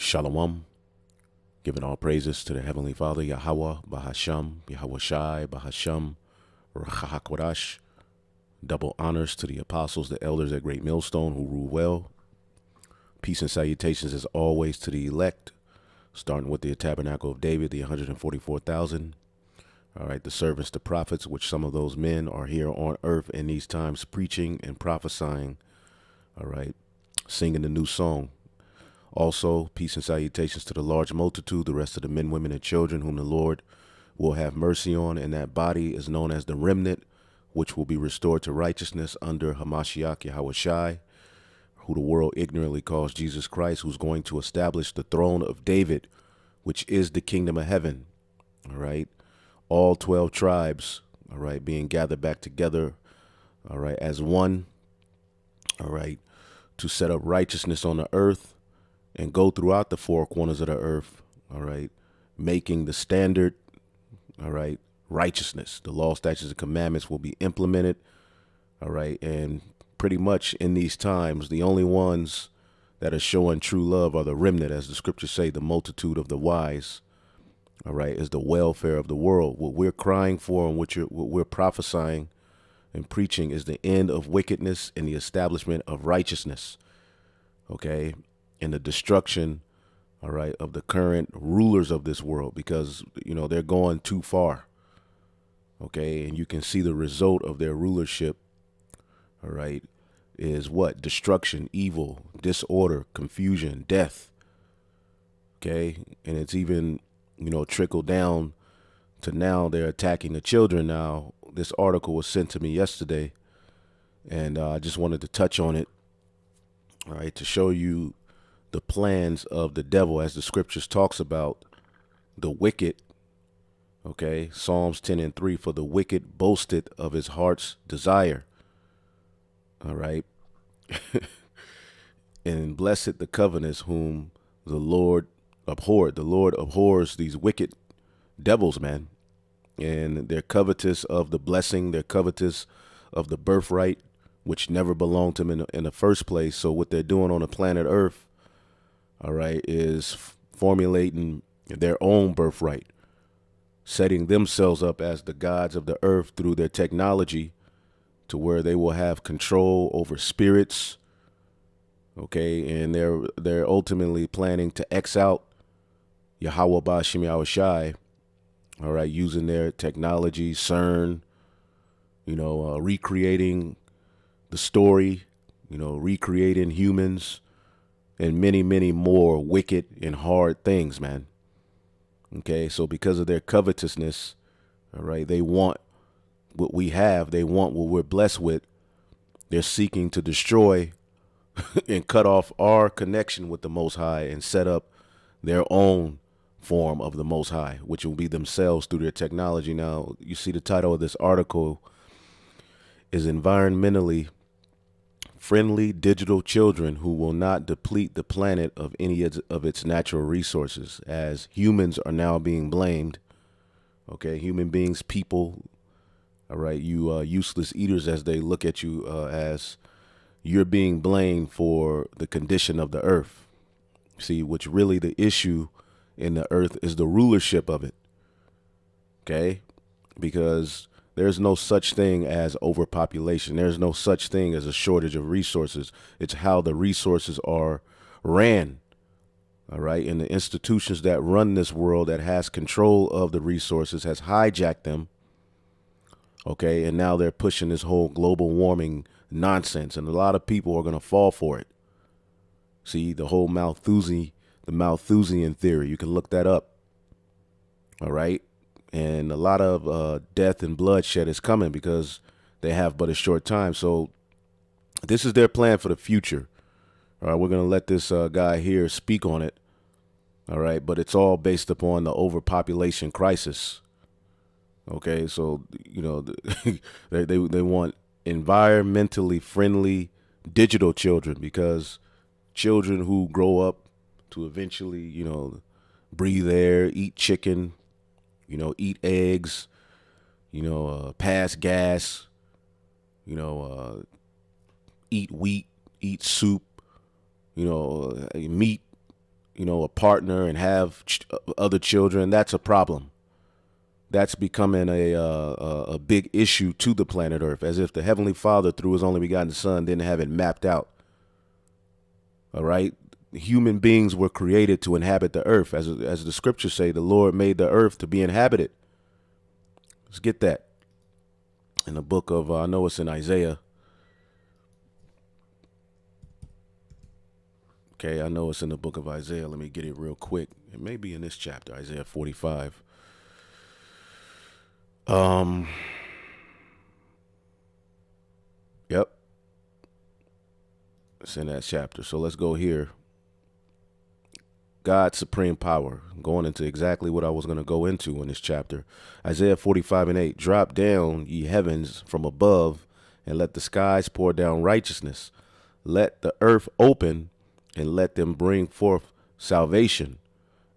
Shalom, giving all praises to the Heavenly Father, Yahweh, Bahasham, Yahweh Shai, Bahasham, Rachahakwadash. Double honors to the apostles, the elders at Great Millstone who rule well. Peace and salutations as always to the elect, starting with the Tabernacle of David, the 144,000. All right, the servants, the prophets, which some of those men are here on earth in these times preaching and prophesying. All right, singing the new song. Also, peace and salutations to the large multitude, the rest of the men, women, and children whom the Lord will have mercy on, and that body is known as the remnant, which will be restored to righteousness under Hamashiach Yahweh Shai, who the world ignorantly calls Jesus Christ, who's going to establish the throne of David, which is the kingdom of heaven. All right, all 12 tribes, all right, being gathered back together, all right, as one, all right, to set up righteousness on the earth and go throughout the four corners of the earth, all right, making the standard, all right, righteousness. The law, statutes, and commandments will be implemented, all right, and pretty much in these times, the only ones that are showing true love are the remnant, as the scriptures say, the multitude of the wise, all right, is the welfare of the world. What we're crying for and what we're prophesying and preaching is the end of wickedness and the establishment of righteousness, okay, and the destruction, all right, of the current rulers of this world, because, you know, they're going too far, okay, and you can see the result of their rulership, all right, is what? Destruction, evil, disorder, confusion, death, okay, and it's even, you know, trickled down to now they're attacking the children. Now, this article was sent to me yesterday, and I just wanted to touch on it, all right, to show you the plans of the devil, as the scriptures talks about the wicked, okay, Psalms 10:3, for the wicked boasted of his heart's desire, all right, and blessed the covenants whom the Lord abhorred. The Lord abhors these wicked devils, man, and they're covetous of the blessing, they're covetous of the birthright, which never belonged to them in the first place. So what they're doing on the planet Earth, all right, is formulating their own birthright, setting themselves up as the gods of the earth through their technology, to where they will have control over spirits, okay, and they're ultimately planning to X out Yahweh Ba'Shem Yahweh Shai, all right, using their technology, CERN, you know, recreating the story, you know, recreating humans, and many, many more wicked and hard things, man. Okay, so because of their covetousness, all right, they want what we have. They want what we're blessed with. They're seeking to destroy and cut off our connection with the Most High and set up their own form of the Most High, which will be themselves through their technology. Now, you see the title of this article is Environmentally Friendly Digital Children Who Will Not Deplete the Planet of Any of its natural resources, as humans are now being blamed. Okay, human beings, people, all right, you useless eaters, as they look at you, as you're being blamed for the condition of the earth. See, which really the issue in the earth is the rulership of it. Okay, because there's no such thing as overpopulation. There's no such thing as a shortage of resources. It's how the resources are ran, all right? And the institutions that run this world, that has control of the resources, has hijacked them, okay? And now they're pushing this whole global warming nonsense, and a lot of people are going to fall for it. See, the whole Malthusian theory, you can look that up, all right? And a lot of death and bloodshed is coming because they have but a short time. So this is their plan for the future. All right, we're going to let this guy here speak on it. All right, but it's all based upon the overpopulation crisis. Okay, so, you know, they want environmentally friendly digital children, because children who grow up to eventually, you know, breathe air, eat chicken, you know, eat eggs, you know, pass gas, you know, eat wheat, eat soup, you know, meat, a partner and have other children, that's a problem. That's becoming a big issue to the planet Earth, as if the Heavenly Father, through His only begotten Son, didn't have it mapped out. All right, human beings were created to inhabit the earth, as the scriptures say. The Lord made the earth to be inhabited. Let's get that in the book of I know it's in Isaiah. Okay, I know it's in the book of Isaiah. Let me get it real quick. It may be in this chapter, Isaiah 45. Yep. It's in that chapter. So let's go here. God's supreme power. Going into exactly what I was going to go into in this chapter. Isaiah 45:8. Drop down, ye heavens, from above, and let the skies pour down righteousness. Let the earth open, and let them bring forth salvation,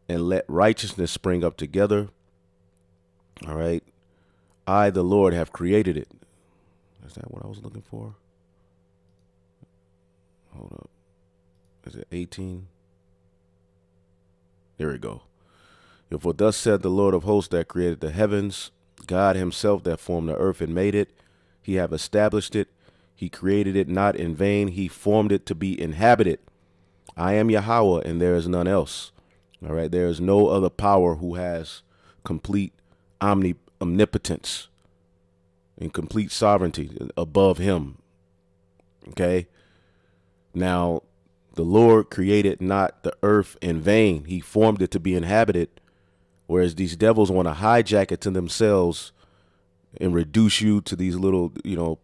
and let righteousness spring up together. All right. I, the Lord, have created it. Is that what I was looking for? Hold up. Is it 18? There we go. For thus said the Lord of hosts that created the heavens, God himself that formed the earth and made it. He have established it. He created it not in vain. He formed it to be inhabited. I am Yahweh, and there is none else. All right. There is no other power who has complete omnipotence and complete sovereignty above him. Okay. Now, the Lord created not the earth in vain. He formed it to be inhabited. Whereas these devils want to hijack it to themselves and reduce you to these little,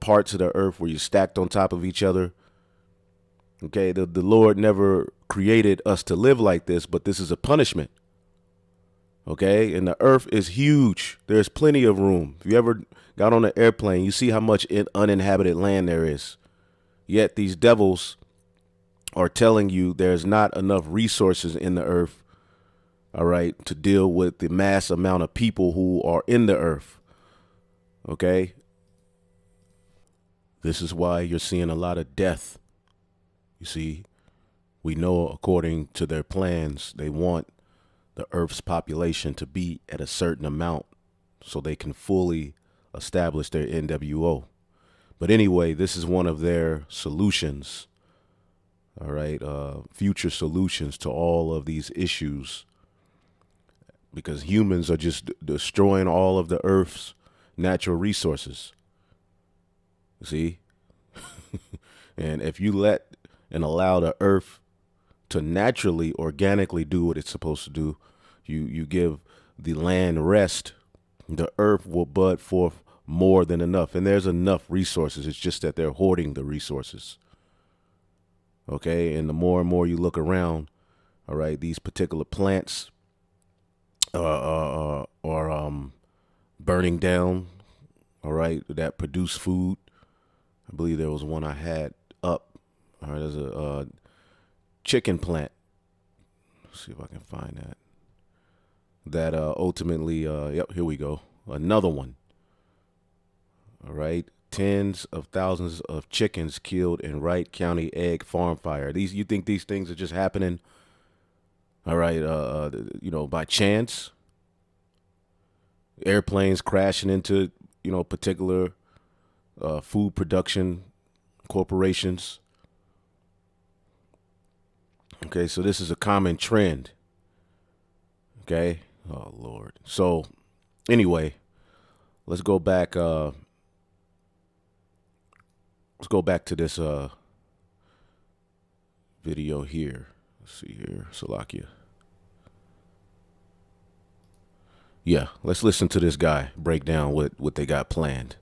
parts of the earth where you're stacked on top of each other. Okay. The Lord never created us to live like this, but this is a punishment. Okay. And the earth is huge. There's plenty of room. If you ever got on an airplane, you see how much uninhabited land there is. Yet these devils are telling you there's not enough resources in the earth, all right, to deal with the mass amount of people who are in the earth. Okay. This is why you're seeing a lot of death. You see, we know according to their plans, they want the earth's population to be at a certain amount so they can fully establish their NWO. But anyway, this is one of their solutions. All right. Future solutions to all of these issues, because humans are just destroying all of the earth's natural resources. See? And if you let and allow the earth to naturally, organically do what it's supposed to do, you give the land rest, the earth will bud forth more than enough. And there's enough resources. It's just that they're hoarding the resources. Okay. And the more and more you look around, all right, these particular plants are burning down, all right, that produce food. I believe there was one I had up. All right, there's a chicken plant. Let's see if I can find that. That ultimately, yep, here we go. Another one. All right. Tens of thousands of chickens killed in Wright County egg farm fire. You think these things are just happening, all right, by chance? Airplanes crashing into, particular food production corporations. Okay, so this is a common trend. Okay. Oh, Lord. So anyway, let's go back. Let's go back to this video here. Let's see here, Salakia. Yeah, let's listen to this guy break down what they got planned.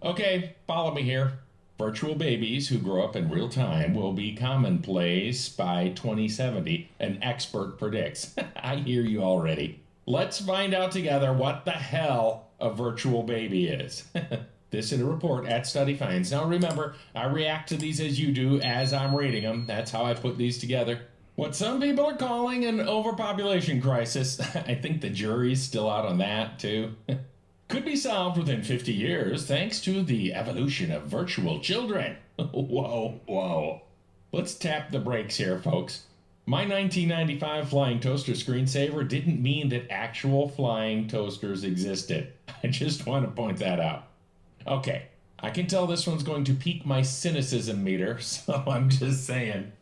Okay, follow me here. Virtual babies who grow up in real time will be commonplace by 2070, an expert predicts. I hear you already. Let's find out together what the hell a virtual baby is. This in a report at Study Finds. Now remember, I react to these as you do as I'm reading them. That's how I put these together. What some people are calling an overpopulation crisis. I think the jury's still out on that, too. Could be solved within 50 years thanks to the evolution of virtual children. Whoa. Let's tap the brakes here, folks. My 1995 flying toaster screensaver didn't mean that actual flying toasters existed. I just want to point that out. Okay, I can tell this one's going to peak my cynicism meter, so I'm just saying.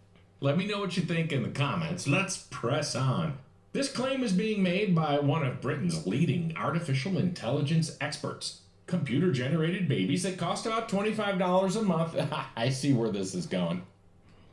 Let me know what you think in the comments. Let's press on. This claim is being made by one of Britain's leading artificial intelligence experts. Computer generated babies that cost about $25 a month. I see where this is going.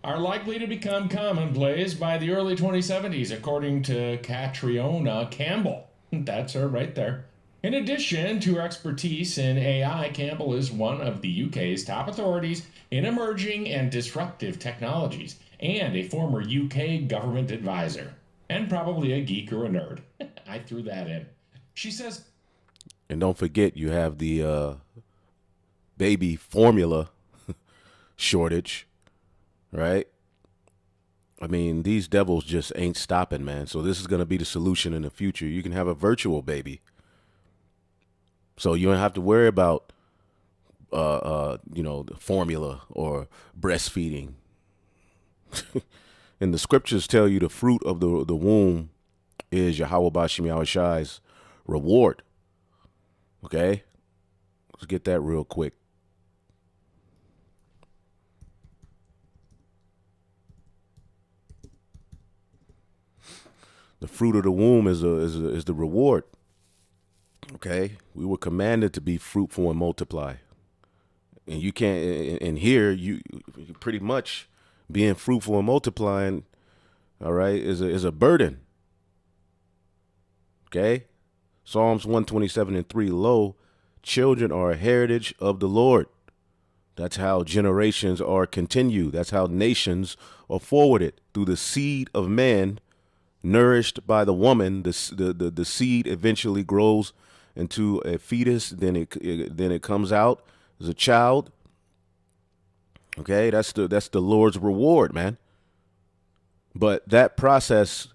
Are likely to become commonplace by the early 2070s, according to Catriona Campbell. That's her right there. In addition to her expertise in AI, Campbell is one of the UK's top authorities in emerging and disruptive technologies, and a former UK government advisor. And probably a geek or a nerd. I threw that in. She says, And don't forget, you have the baby formula shortage, right? I mean, these devils just ain't stopping, man. So this is going to be the solution in the future. You can have a virtual baby. So you don't have to worry about, the formula or breastfeeding. And the scriptures tell you the fruit of the womb is Yahweh Bashim Yahushai's reward. Okay? Let's get that real quick. The fruit of the womb is the reward. Okay? We were commanded to be fruitful and multiply. And you can't, and here, you pretty much being fruitful and multiplying, all right, is a burden. Okay? Psalms 127:3, lo, children are a heritage of the Lord. That's how generations are continued. That's how nations are forwarded through the seed of man, nourished by the woman. The seed eventually grows into a fetus. Then it comes out as a child. Okay, that's the Lord's reward, man. But that process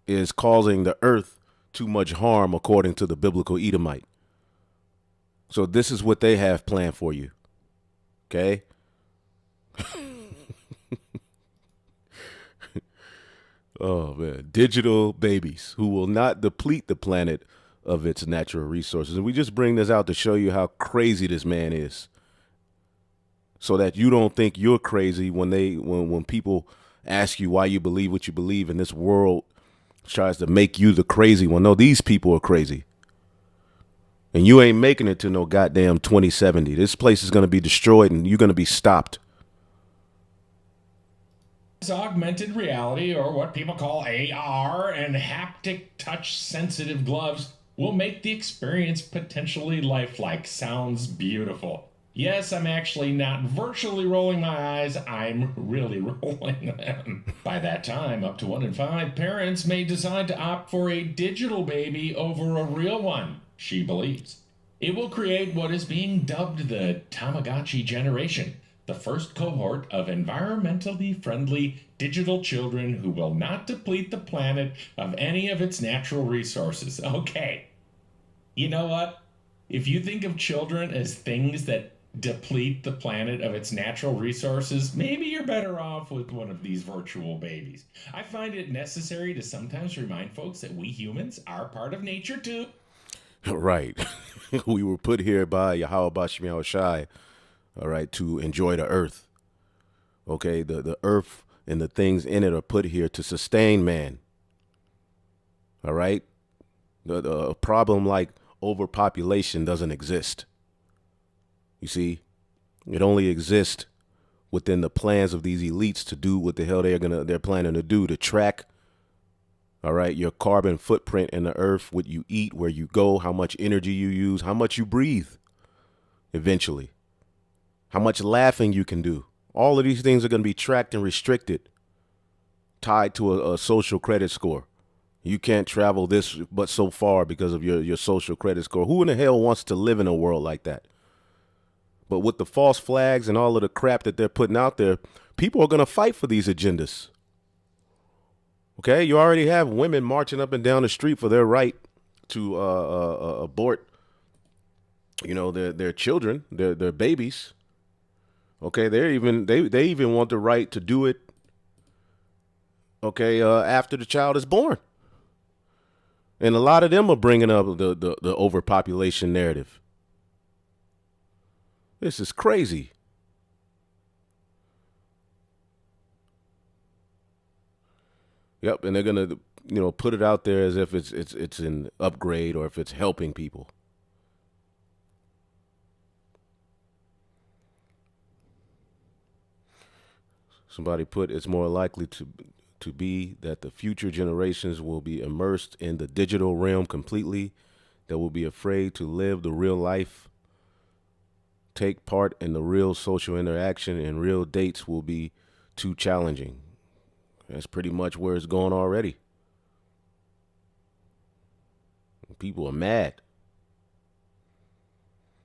is causing the earth too much harm, according to the biblical Edomite. So this is what they have planned for you. Okay. Oh man, digital babies who will not deplete the planet of its natural resources. And we just bring this out to show you how crazy this man is, so that you don't think you're crazy when people ask you why you believe what you believe, and this world tries to make you the crazy one. No, these people are crazy. And you ain't making it to no goddamn 2070. This place is going to be destroyed and you're going to be stopped. augmented reality, or what people call AR, and haptic touch sensitive gloves will make the experience potentially lifelike. Sounds beautiful. Yes, I'm actually not virtually rolling my eyes, I'm really rolling them. By that time, up to 1 in 5 parents may decide to opt for a digital baby over a real one, she believes. It will create what is being dubbed the Tamagotchi generation, the first cohort of environmentally friendly digital children who will not deplete the planet of any of its natural resources. Okay, you know what? If you think of children as things that deplete the planet of its natural resources, maybe you're better off with one of these virtual babies. I find it necessary to sometimes remind folks that we humans are part of nature too. Right. We were put here by Yahweh Bashim Yahushai, all right, to enjoy the earth. Okay, the earth and the things in it are put here to sustain man. All right? The problem like overpopulation doesn't exist. You see, it only exists within the plans of these elites to do what the hell they're planning to do, to track, all right, your carbon footprint in the earth, what you eat, where you go, how much energy you use, how much you breathe eventually, how much laughing you can do. All of these things are going to be tracked and restricted, tied to a social credit score. You can't travel this but so far because of your social credit score. Who in the hell wants to live in a world like that? But with the false flags and all of the crap that they're putting out there, people are going to fight for these agendas. Okay, you already have women marching up and down the street for their right to abort, their children, their babies. Okay, they even want the right to do it okay, after the child is born. And a lot of them are bringing up the overpopulation narrative. This is crazy. Yep, and they're gonna, put it out there as if it's an upgrade or if it's helping people. Somebody put it's more likely to be that the future generations will be immersed in the digital realm completely, that will be afraid to live the real life, take part in the real social interaction, and real dates will be too challenging. That's pretty much where it's going already. People are mad.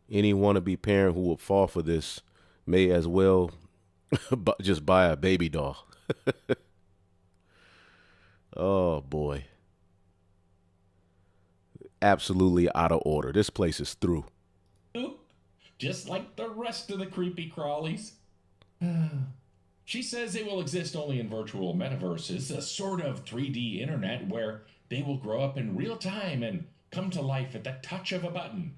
Any wannabe parent who will fall for this may as well just buy a baby doll. Oh, boy. Absolutely out of order. This place is through. Just like the rest of the creepy crawlies. She says it will exist only in virtual metaverses, a sort of 3D internet where they will grow up in real time and come to life at the touch of a button.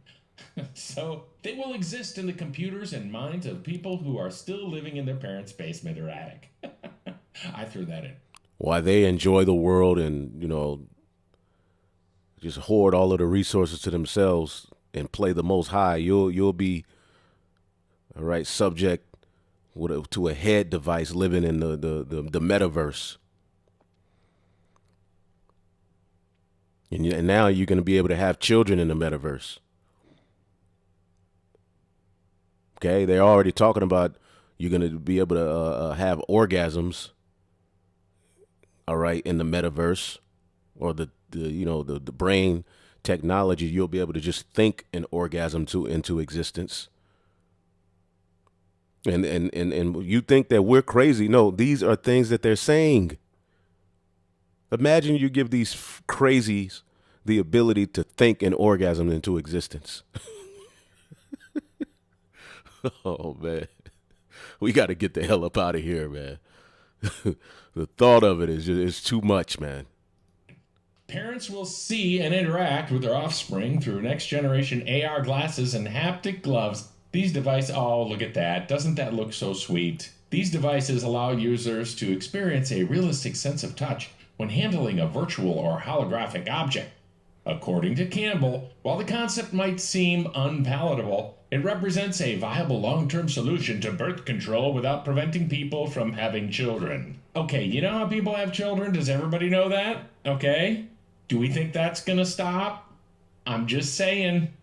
So they will exist in the computers and minds of people who are still living in their parents' basement or attic. I threw that in. Why they enjoy the world and, just hoard all of the resources to themselves and play the most high, you'll be, all right, subject to a head device living in the metaverse. And now you're going to be able to have children in the metaverse. Okay, they're already talking about you're going to be able to have orgasms, all right, in the metaverse, or the brain technology. You'll be able to just think an orgasm into existence. And you think that we're crazy. No, these are things that they're saying. Imagine you give these crazies the ability to think an orgasm into existence. Oh, man. We got to get the hell up out of here, man. The thought of it is too much, man. Parents will see and interact with their offspring through next generation AR glasses and haptic gloves. These devices, oh, look at that. Doesn't that look so sweet? These devices allow users to experience a realistic sense of touch when handling a virtual or holographic object. According to Campbell, while the concept might seem unpalatable, it represents a viable long-term solution to birth control without preventing people from having children. Okay, you know how people have children? Does everybody know that? Okay. Do we think that's gonna stop? I'm just saying.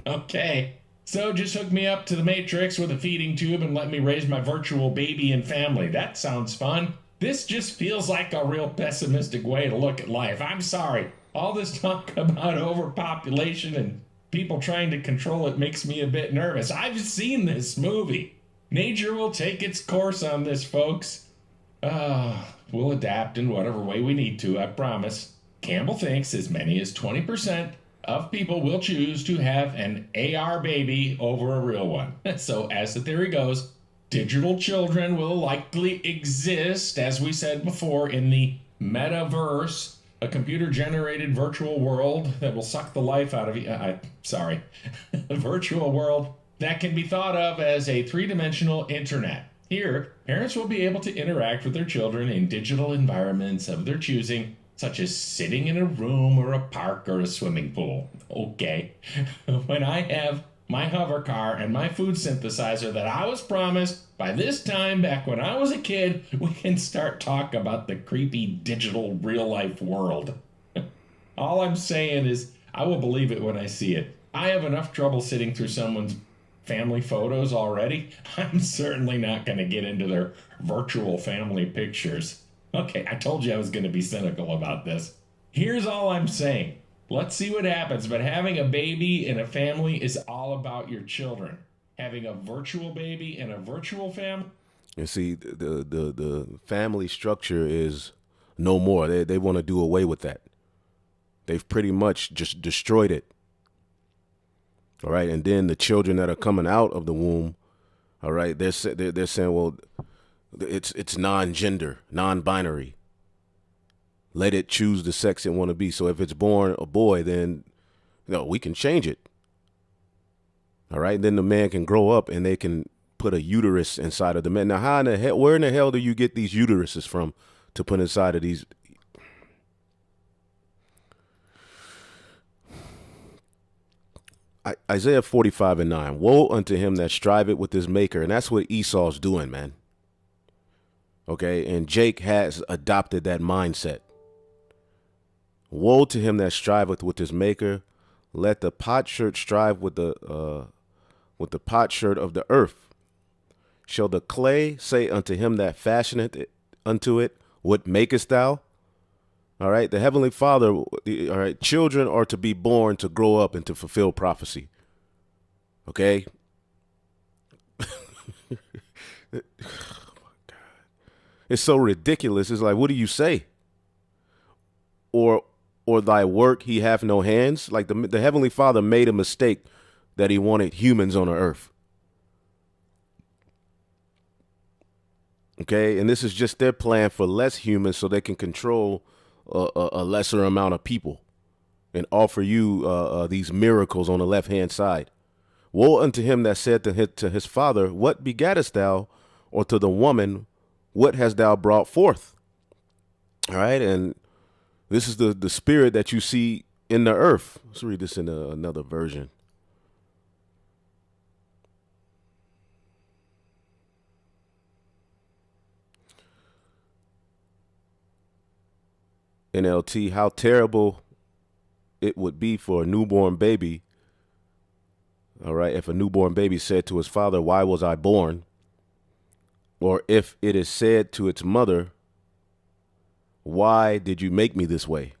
Okay. So just hook me up to the Matrix with a feeding tube and let me raise my virtual baby and family. That sounds fun. This just feels like a real pessimistic way to look at life. I'm sorry. All this talk about overpopulation and people trying to control it makes me a bit nervous. I've seen this movie. Nature will take its course on this, folks. We'll adapt in whatever way we need to, I promise. Campbell thinks as many as 20% of people will choose to have an AR baby over a real one. So as the theory goes, digital children will likely exist, as we said before, in the metaverse, a computer-generated virtual world that will suck the life out of you. A virtual world that can be thought of as a three-dimensional internet. Here, parents will be able to interact with their children in digital environments of their choosing, such as sitting in a room or a park or a swimming pool. Okay. When I have my hover car and my food synthesizer that I was promised by this time back when I was a kid, we can start talk about the creepy digital real life world. All I'm saying is I will believe it when I see it. I have enough trouble sitting through someone's family photos already. I'm certainly not going to get into their virtual family pictures. Okay, I told you I was going to be cynical about this. Here's all I'm saying. Let's see what happens, but having a baby in a family is all about your children. Having a virtual baby in a virtual family. And see, the family structure is no more. They want to do away with that. They've pretty much just destroyed it. All right, and then the children that are coming out of the womb, all right, they're saying, well, it's non-gender, non-binary. let it choose the sex it want to be. So if it's born a boy, then we can change it. All right. Then the man can grow up and they can put a uterus inside of the man. Now, how in the hell, where in the hell do you get these uteruses from to put inside of these? Isaiah 45:9. Woe unto him that striveth with his maker. And that's what Esau's doing, man. Okay. And Jake has adopted that mindset. Woe to him that striveth with his maker. Let the potsherd strive with the potsherd of the earth. Shall the clay say unto him that fashioneth it unto it, what makest thou? All right. The Heavenly Father, all right. Children are to be born to grow up and to fulfill prophecy. Okay. Oh my God. It's so ridiculous. It's like, what do you say? Or thy work he hath no hands. Like the Heavenly Father made a mistake that he wanted humans on the earth. Okay. And this is just their plan for less humans so they can control a lesser amount of people and offer you these miracles on the left hand side. Woe unto him that said to his father, what begattest thou? Or to the woman, what hast thou brought forth? All right. And this is the spirit that you see in the earth. Let's read this in another version. NLT, how terrible it would be for a newborn baby. All right. If a newborn baby said to his father, why was I born? Or if it is said to its mother, why did you make me this way?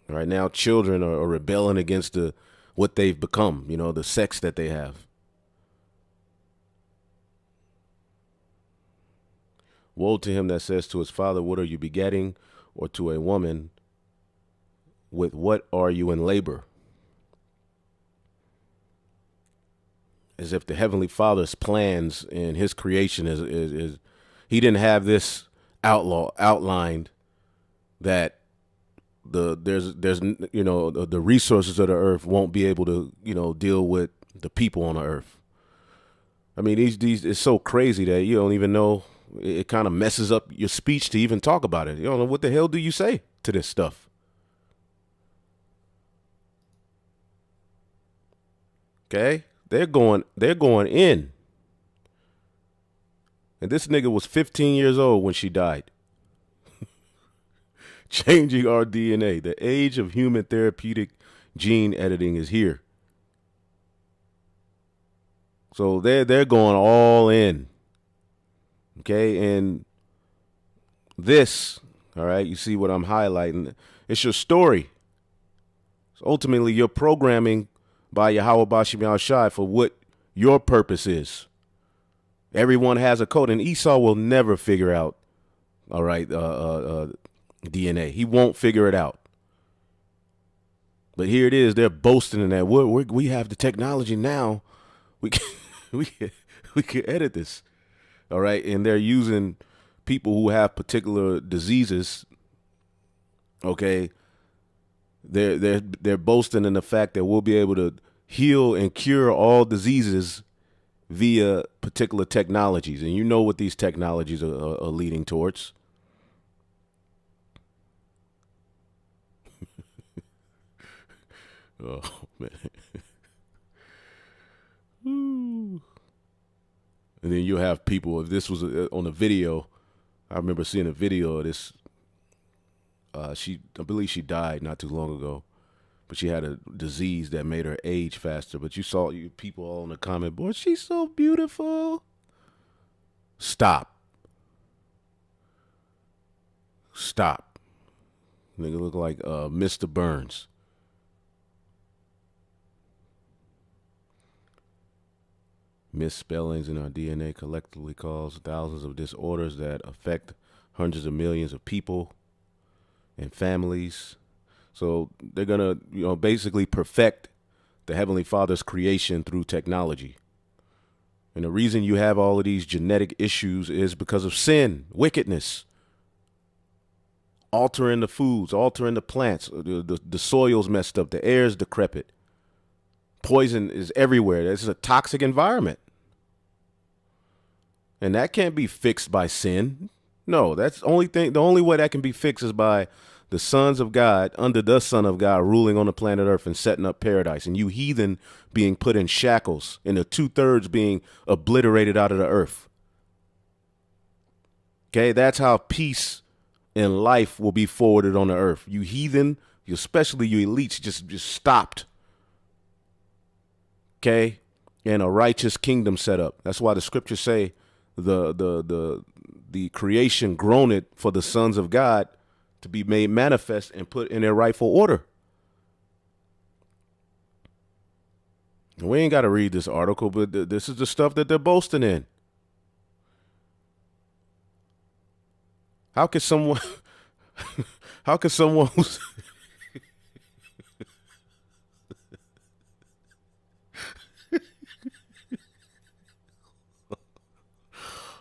All right. Now children are rebelling against what they've become, the sex that they have. Woe to him that says to his father, what are you begetting? Or to a woman, with what are you in labor? As if the Heavenly Father's plans and his creation is he didn't have this outlined that there's the resources of the earth won't be able to deal with the people on the earth. I mean, these it's so crazy that you don't even know. It kind of messes up your speech to even talk about it. You don't know what the hell do you say to this stuff. Okay, they're going in. And this nigga was 15 years old when she died. Changing our DNA. The age of human therapeutic gene editing is here. So they're going all in. Okay, and this, all right, you see what I'm highlighting. It's your story. So ultimately, you're programming by Yahweh Bashim Yahushai for what your purpose is. Everyone has a code, and Esau will never figure out, all right, DNA. He won't figure it out. But here it is. They're boasting in that we have the technology now. We can edit this. All right. And they're using people who have particular diseases. OK, they're boasting in the fact that we'll be able to heal and cure all diseases via particular technologies. And you know what these technologies are leading towards. Oh, man. Ooh. And then you have people, if this was on a video, I remember seeing a video of this. I believe she died not too long ago, but she had a disease that made her age faster. But you saw people all in the comment board, she's so beautiful. Stop. Nigga look like Mr. Burns. Misspellings in our DNA collectively cause thousands of disorders that affect hundreds of millions of people and families. So they're going to, basically perfect the Heavenly Father's creation through technology. And the reason you have all of these genetic issues is because of sin, wickedness. altering the foods, altering the plants. The soil's messed up. The air's decrepit. Poison is everywhere. This is a toxic environment. And that can't be fixed by sin. No, that's the only thing. The only way that can be fixed is by the sons of God, under the Son of God, ruling on the planet Earth and setting up paradise. And you heathen being put in shackles, and the 2/3 being obliterated out of the earth. Okay, that's how peace and life will be forwarded on the earth. You heathen, especially you elites, just stopped. Okay, and a righteous kingdom set up. That's why the scriptures say the creation groaneth for the sons of God to be made manifest and put in their rightful order. And we ain't got to read this article, but this is the stuff that they're boasting in. How could someone who's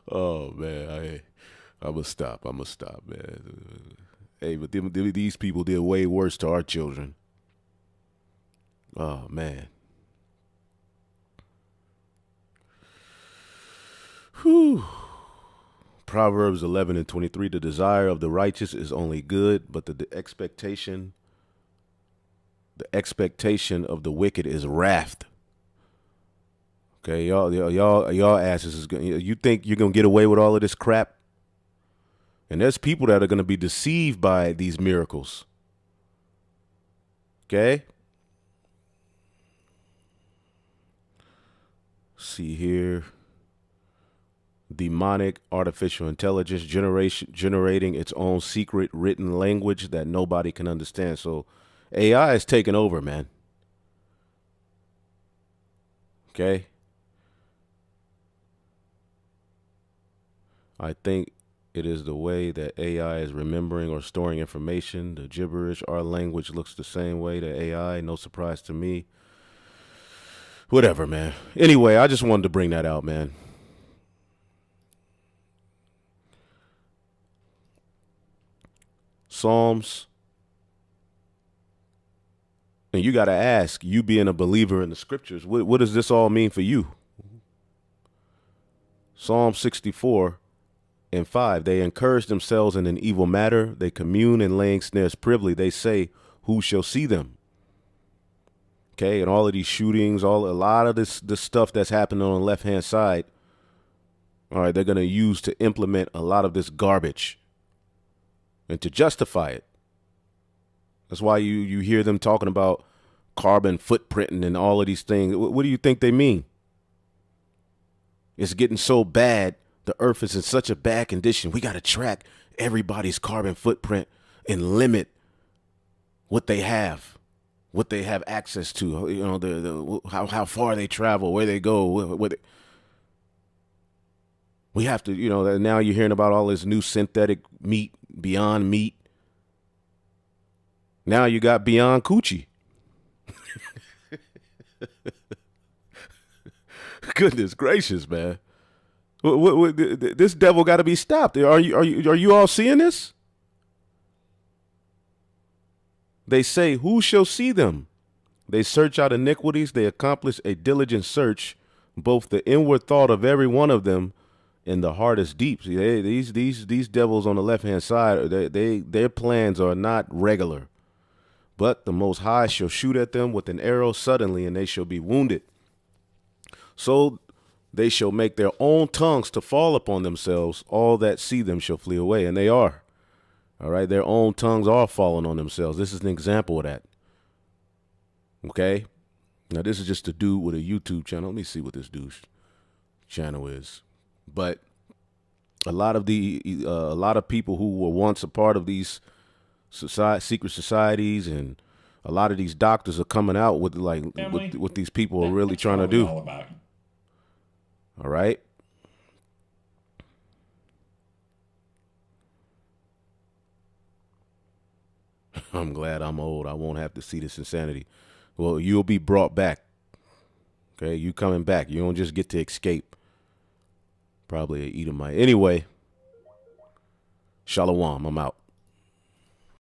oh man, I'm gonna stop, man. Hey, but these people did way worse to our children. Oh man. Whew. Proverbs 11:23, the desire of the righteous is only good, but the expectation of the wicked is wrath. Okay, y'all asses is gonna, you think you're gonna get away with all of this crap? And there's people that are gonna be deceived by these miracles. Okay? See here. Demonic artificial intelligence generating its own secret written language that nobody can understand. So AI is taking over, man. Okay. I think it is the way that AI is remembering or storing information. The gibberish, our language looks the same way to AI. No surprise to me. Whatever, man. Anyway, I just wanted to bring that out, man. Psalms. And you got to ask, you being a believer in the scriptures, what does this all mean for you? Psalm 64:5, they encourage themselves in an evil matter. They commune in laying snares privily. They say, who shall see them? Okay, and all of these shootings, a lot of this stuff that's happening on the left-hand side, all right, they're going to use to implement a lot of this garbage and to justify it. That's why you hear them talking about carbon footprinting and all of these things. What do you think they mean? It's getting so bad. The earth is in such a bad condition. We got to track everybody's carbon footprint and limit what they have access to. You know, how far they travel, where they go, we have to, you know, now you're hearing about all this new synthetic meat, Beyond Meat. Now you got Beyond Coochie. Goodness gracious, man. This devil got to be stopped. Are you all seeing this? They say, who shall see them? They search out iniquities. They accomplish a diligent search, both the inward thought of every one of them and the heart is deep. See, these devils on the left-hand side, their plans are not regular. But the Most High shall shoot at them with an arrow suddenly, and they shall be wounded. So they shall make their own tongues to fall upon themselves. All that see them shall flee away. And they are. All right. Their own tongues are falling on themselves. This is an example of that. Okay. Now, this is just a dude with a YouTube channel. Let me see what this dude's channel is. But a lot of people who were once a part of these secret societies, and a lot of these doctors are coming out with what these people are really trying to do. All about. All right. I'm glad I'm old. I won't have to see this insanity. Well, you'll be brought back. Okay, you coming back. You don't just get to escape. Probably an Edomite. Anyway, Shalom. I'm out.